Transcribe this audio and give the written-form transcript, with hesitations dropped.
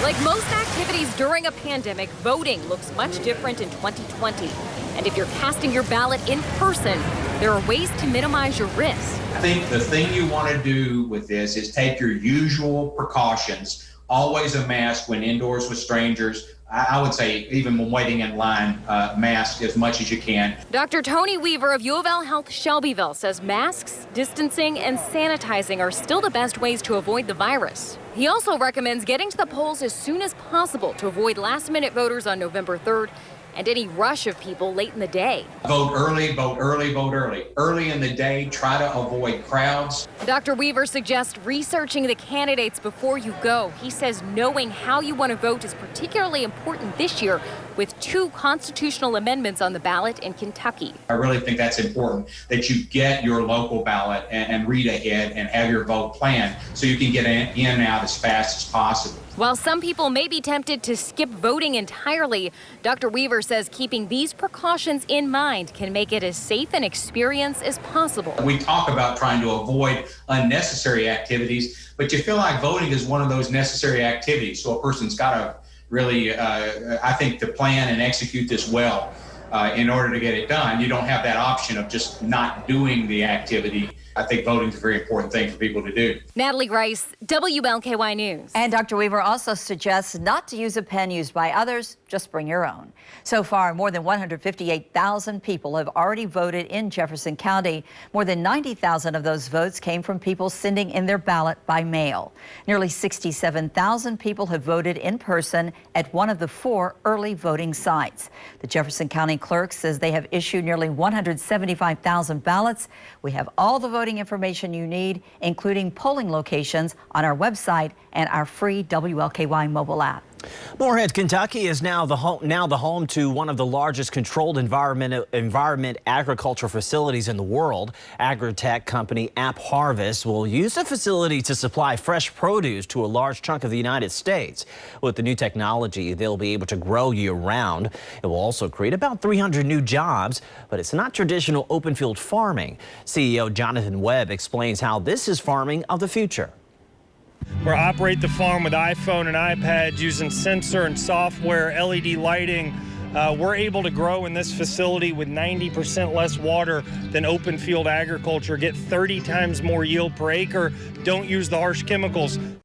Like most activities during a pandemic, voting looks much different in 2020. And if you're casting your ballot in person, there are ways to minimize your risk. I think the thing you want to do with this is take your usual precautions. Always a mask when indoors with strangers. I would say even when waiting in line, mask as much as you can. Dr. Tony Weaver of U of L Health Shelbyville says masks, distancing, and sanitizing are still the best ways to avoid the virus. He also recommends getting to the polls as soon as possible to avoid last-minute voters on November 3rd and any rush of people late in the day. Vote early, vote early, vote early. Early in the day, try to avoid crowds. Dr. Weaver suggests researching the candidates before you go. He says knowing how you want to vote is particularly important this year with 2 constitutional amendments on the ballot in Kentucky. I really think that's important, that you get your local ballot and read ahead and have your vote planned so you can get in and out as fast as possible. While some people may be tempted to skip voting entirely, Dr. Weaver says keeping these precautions in mind can make it as safe an experience as possible. We talk about trying to avoid unnecessary activities, but you feel like voting is one of those necessary activities. So a person's got to really, I think, to plan and execute this well in order to get it done. You don't have that option of just not doing the activity. I think voting is a very important thing for people to do. Natalie Grice, WLKY News. And Dr. Weaver also suggests not to use a pen used by others, just bring your own. So far, more than 158,000 people have already voted in Jefferson County. More than 90,000 of those votes came from people sending in their ballot by mail. Nearly 67,000 people have voted in person at one of the 4 early voting sites. The Jefferson County Clerk says they have issued nearly 175,000 ballots. We have all the voting information you need, including polling locations, on our website and our free WLKY mobile app. Morehead, Kentucky is now the home to one of the largest controlled environment agriculture facilities in the world. Agritech company AppHarvest will use the facility to supply fresh produce to a large chunk of the United States. With the new technology, they'll be able to grow year-round. It will also create about 300 new jobs, but it's not traditional open field farming. CEO Jonathan Webb explains how this is farming of the future. We operate the farm with iPhone and iPad using sensor and software, LED lighting. We're able to grow in this facility with 90% less water than open field agriculture, get 30 times more yield per acre, don't use the harsh chemicals.